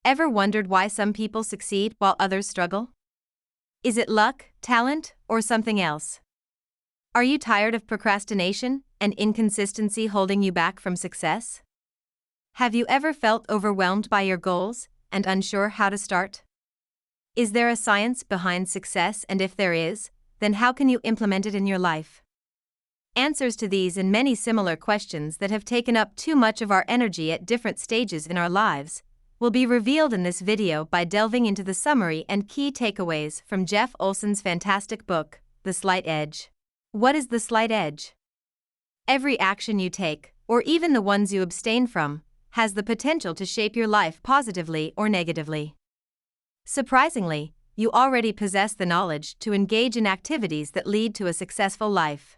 Ever wondered why some people succeed while others struggle? Is it luck, talent, or something else? Are you tired of procrastination and inconsistency holding you back from success? Have you ever felt overwhelmed by your goals and unsure how to start? Is there a science behind success, and if there is, then how can you implement it in your life? Answers to these and many similar questions that have taken up too much of our energy at different stages in our lives will be revealed in this video by delving into the summary and key takeaways from Jeff Olson's fantastic book, The Slight Edge. What is the slight edge? Every action you take, or even the ones you abstain from, has the potential to shape your life positively or negatively. Surprisingly, you already possess the knowledge to engage in activities that lead to a successful life.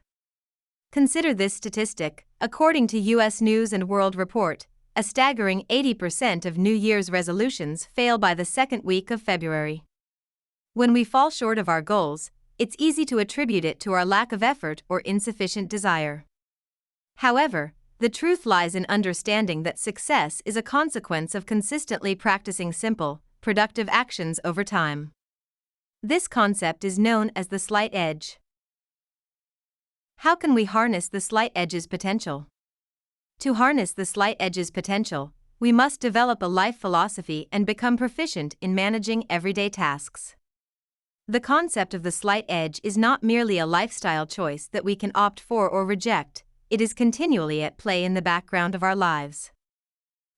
Consider this statistic. According to U.S. News & World Report, a staggering 80% of New Year's resolutions fail by the second week of February. When we fall short of our goals, it's easy to attribute it to our lack of effort or insufficient desire. However, the truth lies in understanding that success is a consequence of consistently practicing simple, productive actions over time. This concept is known as the slight edge. How can we harness the slight edge's potential? To harness the slight edge's potential, we must develop a life philosophy and become proficient in managing everyday tasks. The concept of the slight edge is not merely a lifestyle choice that we can opt for or reject, it is continually at play in the background of our lives.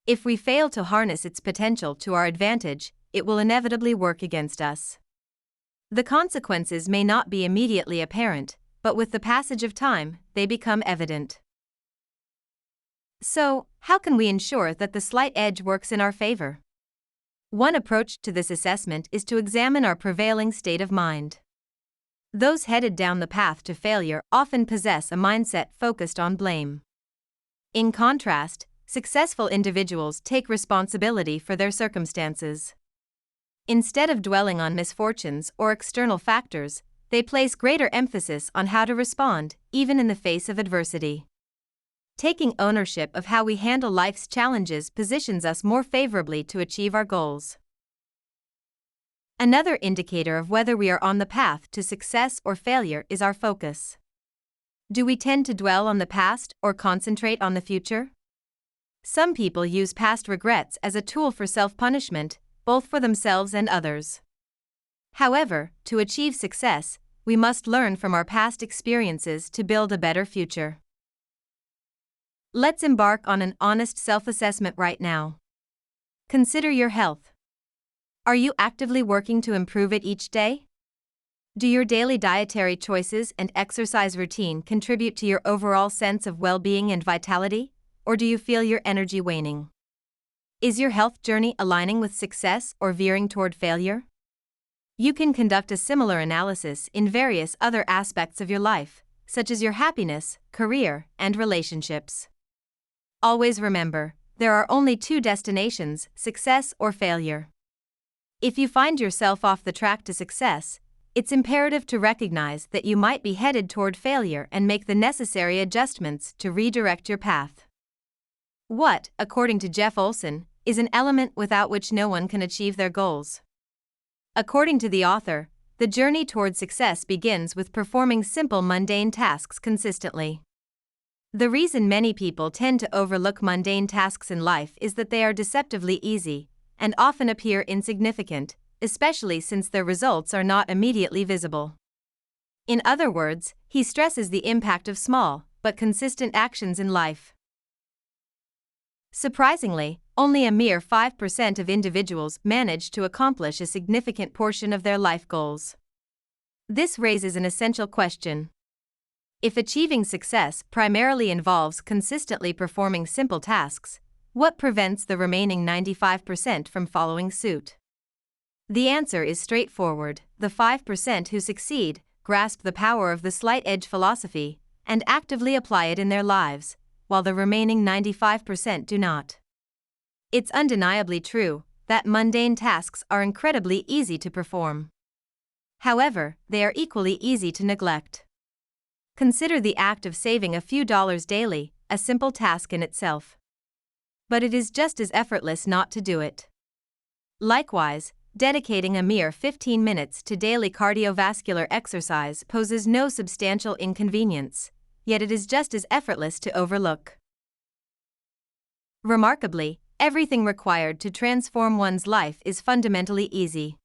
If we fail to harness its potential to our advantage, it will inevitably work against us. The consequences may not be immediately apparent, but with the passage of time, they become evident. So, how can we ensure that the slight edge works in our favor? One approach to this assessment is to examine our prevailing state of mind. Those headed down the path to failure often possess a mindset focused on blame. In contrast, successful individuals take responsibility for their circumstances. Instead of dwelling on misfortunes or external factors, they place greater emphasis on how to respond, even in the face of adversity. Taking ownership of how we handle life's challenges positions us more favorably to achieve our goals. Another indicator of whether we are on the path to success or failure is our focus. Do we tend to dwell on the past or concentrate on the future? Some people use past regrets as a tool for self-punishment, both for themselves and others. However, to achieve success, we must learn from our past experiences to build a better future. Let's embark on an honest self-assessment right now. Consider your health. Are you actively working to improve it each day? Do your daily dietary choices and exercise routine contribute to your overall sense of well-being and vitality, or do you feel your energy waning? Is your health journey aligning with success or veering toward failure? You can conduct a similar analysis in various other aspects of your life, such as your happiness, career, and relationships. Always remember, there are only two destinations, success or failure. If you find yourself off the track to success, it's imperative to recognize that you might be headed toward failure and make the necessary adjustments to redirect your path. What, according to Jeff Olson, is an element without which no one can achieve their goals? According to the author, the journey toward success begins with performing simple mundane tasks consistently. The reason many people tend to overlook mundane tasks in life is that they are deceptively easy and often appear insignificant, especially since their results are not immediately visible. In other words, he stresses the impact of small but consistent actions in life. Surprisingly, only a mere 5% of individuals manage to accomplish a significant portion of their life goals. This raises an essential question. If achieving success primarily involves consistently performing simple tasks, what prevents the remaining 95% from following suit? The answer is straightforward. The 5% who succeed grasp the power of the slight edge philosophy and actively apply it in their lives, while the remaining 95% do not. It's undeniably true that mundane tasks are incredibly easy to perform. However, they are equally easy to neglect. Consider the act of saving a few dollars daily, a simple task in itself. But it is just as effortless not to do it. Likewise, dedicating a mere 15 minutes to daily cardiovascular exercise poses no substantial inconvenience, yet it is just as effortless to overlook. Remarkably, everything required to transform one's life is fundamentally easy.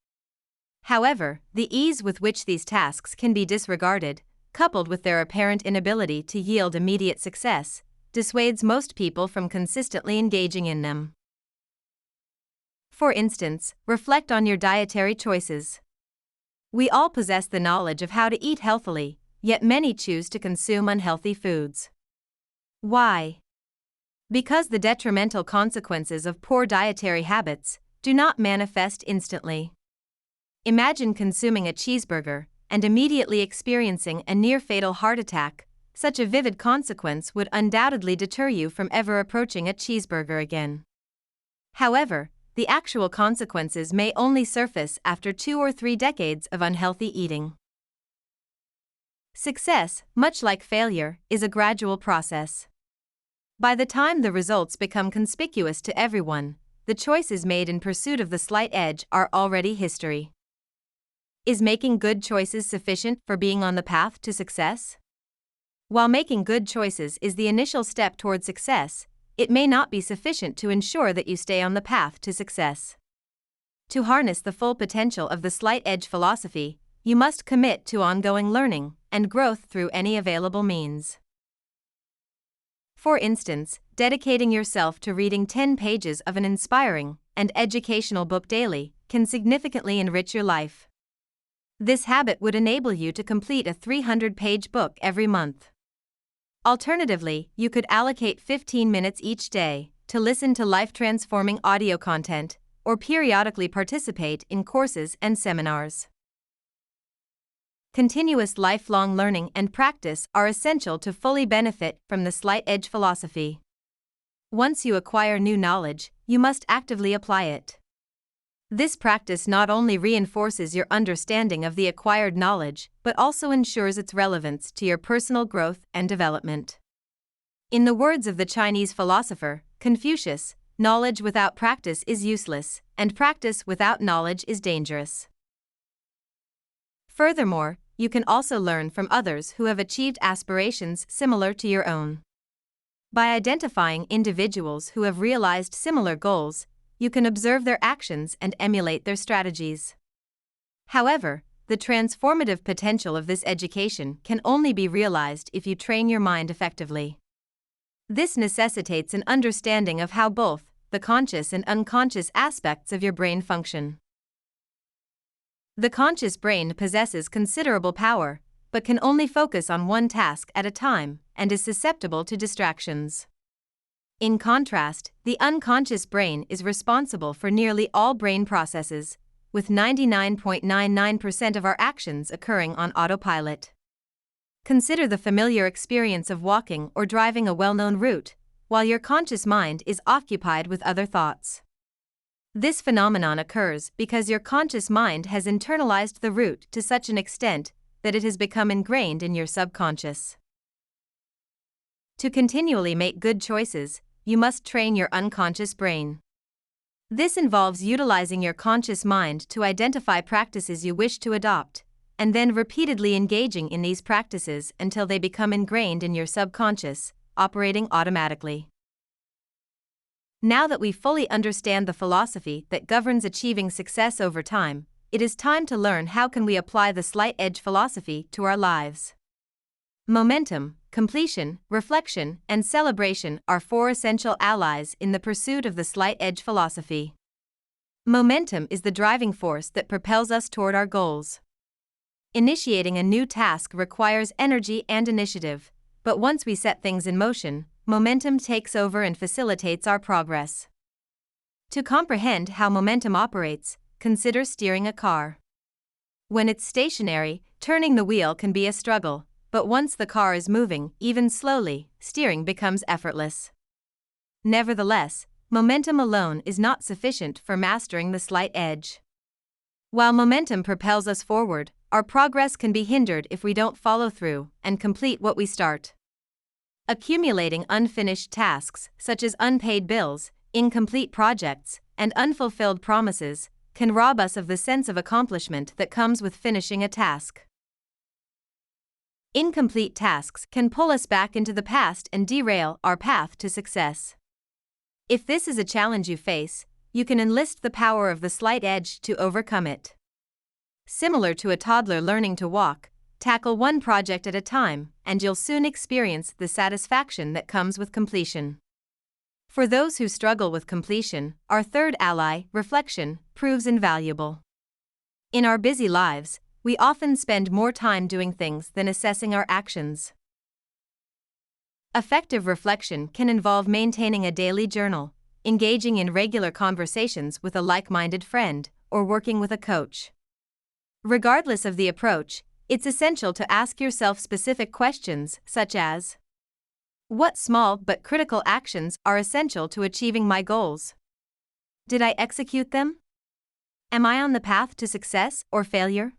However, the ease with which these tasks can be disregarded, coupled with their apparent inability to yield immediate success, dissuades most people from consistently engaging in them. For instance, reflect on your dietary choices. We all possess the knowledge of how to eat healthily, yet many choose to consume unhealthy foods. Why? Because the detrimental consequences of poor dietary habits do not manifest instantly. Imagine consuming a cheeseburger and immediately experiencing a near-fatal heart attack. Such a vivid consequence would undoubtedly deter you from ever approaching a cheeseburger again. However, the actual consequences may only surface after 2 or 3 decades of unhealthy eating. Success, much like failure, is a gradual process. By the time the results become conspicuous to everyone, the choices made in pursuit of the slight edge are already history. Is making good choices sufficient for being on the path to success? While making good choices is the initial step toward success, it may not be sufficient to ensure that you stay on the path to success. To harness the full potential of the slight edge philosophy, you must commit to ongoing learning and growth through any available means. For instance, dedicating yourself to reading 10 pages of an inspiring and educational book daily can significantly enrich your life. This habit would enable you to complete a 300-page book every month. Alternatively, you could allocate 15 minutes each day to listen to life-transforming audio content or periodically participate in courses and seminars. Continuous lifelong learning and practice are essential to fully benefit from the slight edge philosophy. Once you acquire new knowledge, you must actively apply it. This practice not only reinforces your understanding of the acquired knowledge, but also ensures its relevance to your personal growth and development. In the words of the Chinese philosopher Confucius, knowledge without practice is useless, and practice without knowledge is dangerous. Furthermore, you can also learn from others who have achieved aspirations similar to your own. By identifying individuals who have realized similar goals, you can observe their actions and emulate their strategies. However, the transformative potential of this education can only be realized if you train your mind effectively. This necessitates an understanding of how both the conscious and unconscious aspects of your brain function. The conscious brain possesses considerable power, but can only focus on one task at a time and is susceptible to distractions. In contrast, the unconscious brain is responsible for nearly all brain processes, with 99.99% of our actions occurring on autopilot. Consider the familiar experience of walking or driving a well-known route, while your conscious mind is occupied with other thoughts. This phenomenon occurs because your conscious mind has internalized the route to such an extent that it has become ingrained in your subconscious. To continually make good choices, you must train your unconscious brain. This involves utilizing your conscious mind to identify practices you wish to adopt, and then repeatedly engaging in these practices until they become ingrained in your subconscious, operating automatically. Now that we fully understand the philosophy that governs achieving success over time, it is time to learn how can we apply the slight edge philosophy to our lives. Momentum, completion, reflection, and celebration are 4 essential allies in the pursuit of the slight edge philosophy. Momentum is the driving force that propels us toward our goals. Initiating a new task requires energy and initiative, but once we set things in motion, momentum takes over and facilitates our progress. To comprehend how momentum operates, consider steering a car. When it's stationary, turning the wheel can be a struggle, but once the car is moving, even slowly, steering becomes effortless. Nevertheless, momentum alone is not sufficient for mastering the slight edge. While momentum propels us forward, our progress can be hindered if we don't follow through and complete what we start. Accumulating unfinished tasks, such as unpaid bills, incomplete projects, and unfulfilled promises can rob us of the sense of accomplishment that comes with finishing a task. Incomplete tasks can pull us back into the past and derail our path to success. If this is a challenge you face, you can enlist the power of the slight edge to overcome it. Similar to a toddler learning to walk, tackle one project at a time, and you'll soon experience the satisfaction that comes with completion. For those who struggle with completion, our third ally, reflection, proves invaluable. In our busy lives, we often spend more time doing things than assessing our actions. Effective reflection can involve maintaining a daily journal, engaging in regular conversations with a like-minded friend, or working with a coach. Regardless of the approach, it's essential to ask yourself specific questions such as: what small but critical actions are essential to achieving my goals? Did I execute them? Am I on the path to success or failure?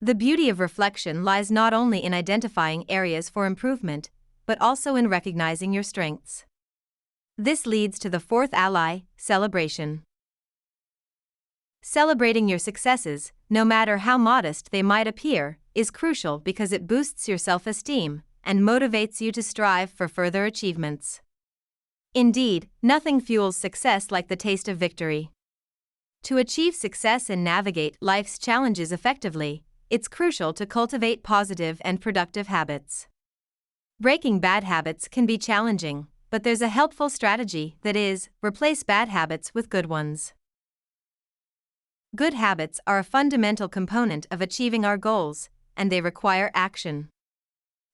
The beauty of reflection lies not only in identifying areas for improvement, but also in recognizing your strengths. This leads to the fourth ally, celebration. Celebrating your successes, no matter how modest they might appear, is crucial because it boosts your self-esteem and motivates you to strive for further achievements. Indeed, nothing fuels success like the taste of victory. To achieve success and navigate life's challenges effectively, it's crucial to cultivate positive and productive habits. Breaking bad habits can be challenging, but there's a helpful strategy that is, replace bad habits with good ones. Good habits are a fundamental component of achieving our goals, and they require action.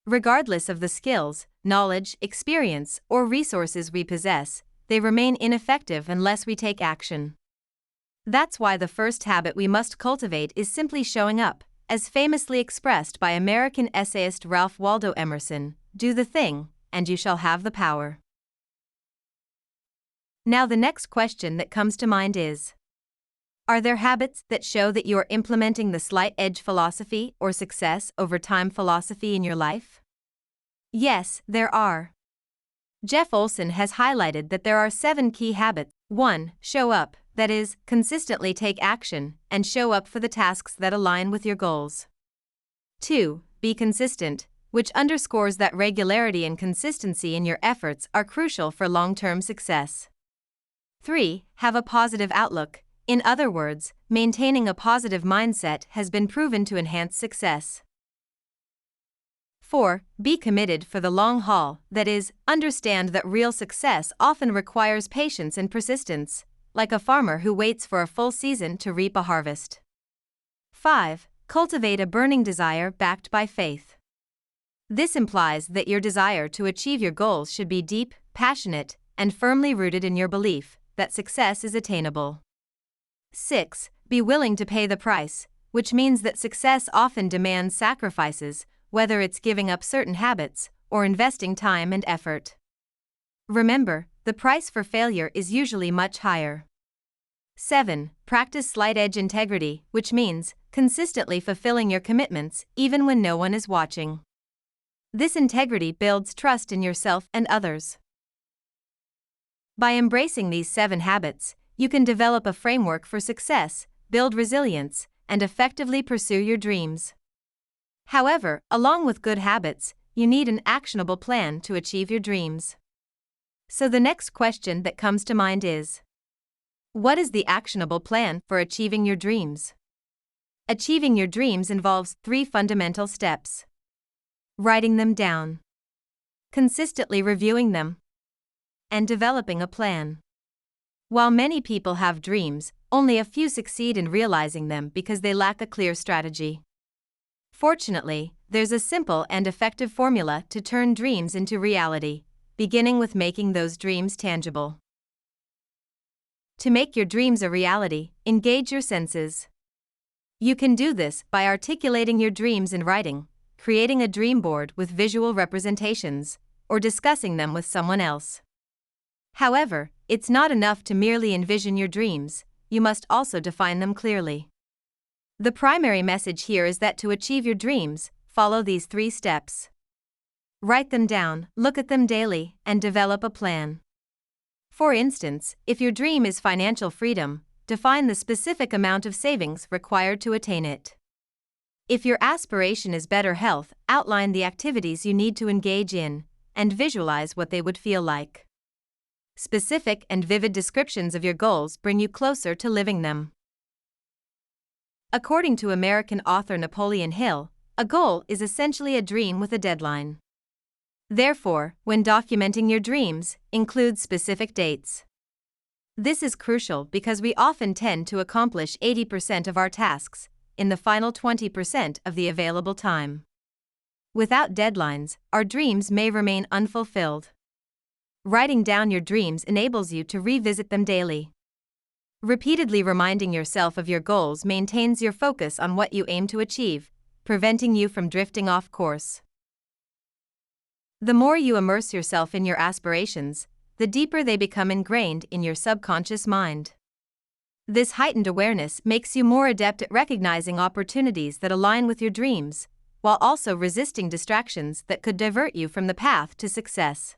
Regardless of the skills, knowledge, experience, or resources we possess, they remain ineffective unless we take action. That's why the first habit we must cultivate is simply showing up, as famously expressed by American essayist Ralph Waldo Emerson: do the thing, and you shall have the power. Now the next question that comes to mind is: are there habits that show that you are implementing the slight edge philosophy or success over time philosophy in your life? Yes, there are. Jeff Olson has highlighted that there are 7 key habits. 1. Show up, that is, consistently take action and show up for the tasks that align with your goals. 2. Be consistent, which underscores that regularity and consistency in your efforts are crucial for long-term success. 3. Have a positive outlook. In other words, maintaining a positive mindset has been proven to enhance success. 4. Be committed for the long haul, that is, understand that real success often requires patience and persistence, like a farmer who waits for a full season to reap a harvest. 5. Cultivate a burning desire backed by faith. This implies that your desire to achieve your goals should be deep, passionate, and firmly rooted in your belief that success is attainable. 6. Be willing to pay the price, which means that success often demands sacrifices, whether it's giving up certain habits or investing time and effort. Remember, the price for failure is usually much higher. 7. Practice slight edge integrity, which means consistently fulfilling your commitments even when no one is watching. This integrity builds trust in yourself and others. By embracing these 7 habits, you can develop a framework for success, build resilience, and effectively pursue your dreams. However, along with good habits, you need an actionable plan to achieve your dreams. So the next question that comes to mind is: what is the actionable plan for achieving your dreams? Achieving your dreams involves 3 fundamental steps: writing them down, consistently reviewing them, and developing a plan. While many people have dreams, only a few succeed in realizing them because they lack a clear strategy. Fortunately, there's a simple and effective formula to turn dreams into reality, beginning with making those dreams tangible. To make your dreams a reality, engage your senses. You can do this by articulating your dreams in writing, creating a dream board with visual representations, or discussing them with someone else. However, it's not enough to merely envision your dreams, you must also define them clearly. The primary message here is that to achieve your dreams, follow these 3 steps. Write them down, look at them daily, and develop a plan. For instance, if your dream is financial freedom, define the specific amount of savings required to attain it. If your aspiration is better health, outline the activities you need to engage in, and visualize what they would feel like. Specific and vivid descriptions of your goals bring you closer to living them. According to American author Napoleon Hill, a goal is essentially a dream with a deadline. Therefore, when documenting your dreams, include specific dates. This is crucial because we often tend to accomplish 80% of our tasks in the final 20% of the available time. Without deadlines, our dreams may remain unfulfilled. Writing down your dreams enables you to revisit them daily. Repeatedly reminding yourself of your goals maintains your focus on what you aim to achieve, preventing you from drifting off course. The more you immerse yourself in your aspirations, the deeper they become ingrained in your subconscious mind. This heightened awareness makes you more adept at recognizing opportunities that align with your dreams, while also resisting distractions that could divert you from the path to success.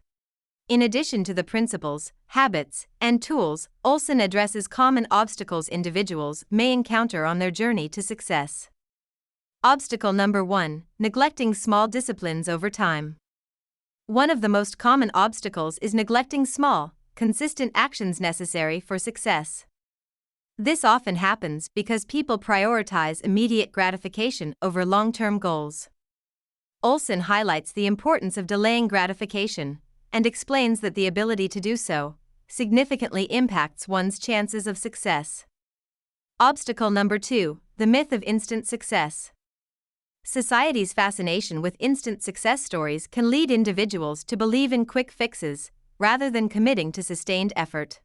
In addition to the principles, habits, and tools, Olson addresses common obstacles individuals may encounter on their journey to success. Obstacle number 1: neglecting small disciplines over time. One of the most common obstacles is neglecting small, consistent actions necessary for success. This often happens because people prioritize immediate gratification over long-term goals. Olson highlights the importance of delaying gratification and explains that the ability to do so significantly impacts one's chances of success. Obstacle number 2: the myth of instant success. Society's fascination with instant success stories can lead individuals to believe in quick fixes, rather than committing to sustained effort.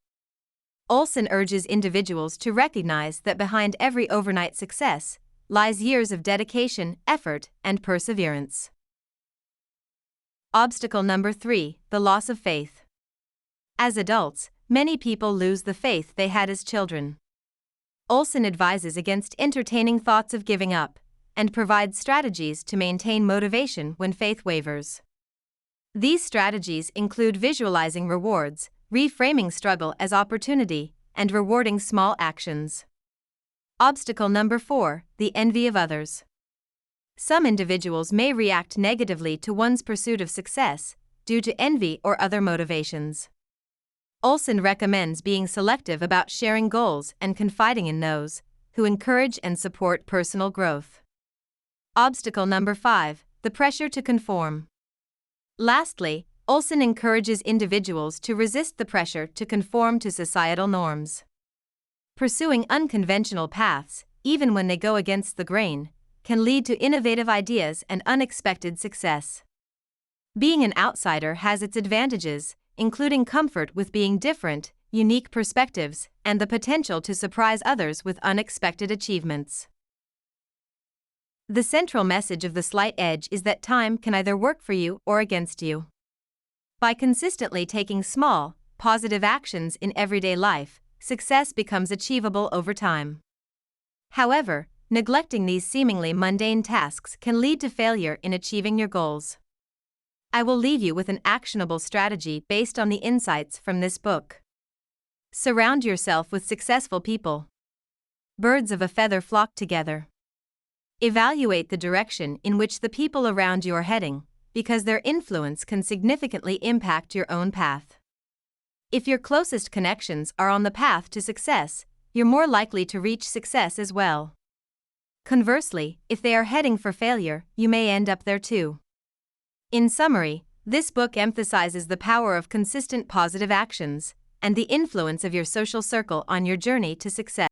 Olson urges individuals to recognize that behind every overnight success lies years of dedication, effort, and perseverance. Obstacle number 3: the loss of faith. As adults, many people lose the faith they had as children. Olson advises against entertaining thoughts of giving up, and provides strategies to maintain motivation when faith wavers. These strategies include visualizing rewards, reframing struggle as opportunity, and rewarding small actions. Obstacle number 4: the envy of others. Some individuals may react negatively to one's pursuit of success due to envy or other motivations. Olson recommends being selective about sharing goals and confiding in those who encourage and support personal growth. Obstacle number 5: the pressure to conform. Lastly, Olson encourages individuals to resist the pressure to conform to societal norms. Pursuing unconventional paths, even when they go against the grain, can lead to innovative ideas and unexpected success. Being an outsider has its advantages, including comfort with being different, unique perspectives, and the potential to surprise others with unexpected achievements. The central message of The Slight Edge is that time can either work for you or against you. By consistently taking small, positive actions in everyday life, success becomes achievable over time. However, neglecting these seemingly mundane tasks can lead to failure in achieving your goals. I will leave you with an actionable strategy based on the insights from this book. Surround yourself with successful people. Birds of a feather flock together. Evaluate the direction in which the people around you are heading, because their influence can significantly impact your own path. If your closest connections are on the path to success, you're more likely to reach success as well. Conversely, if they are heading for failure, you may end up there too. In summary, this book emphasizes the power of consistent positive actions and the influence of your social circle on your journey to success.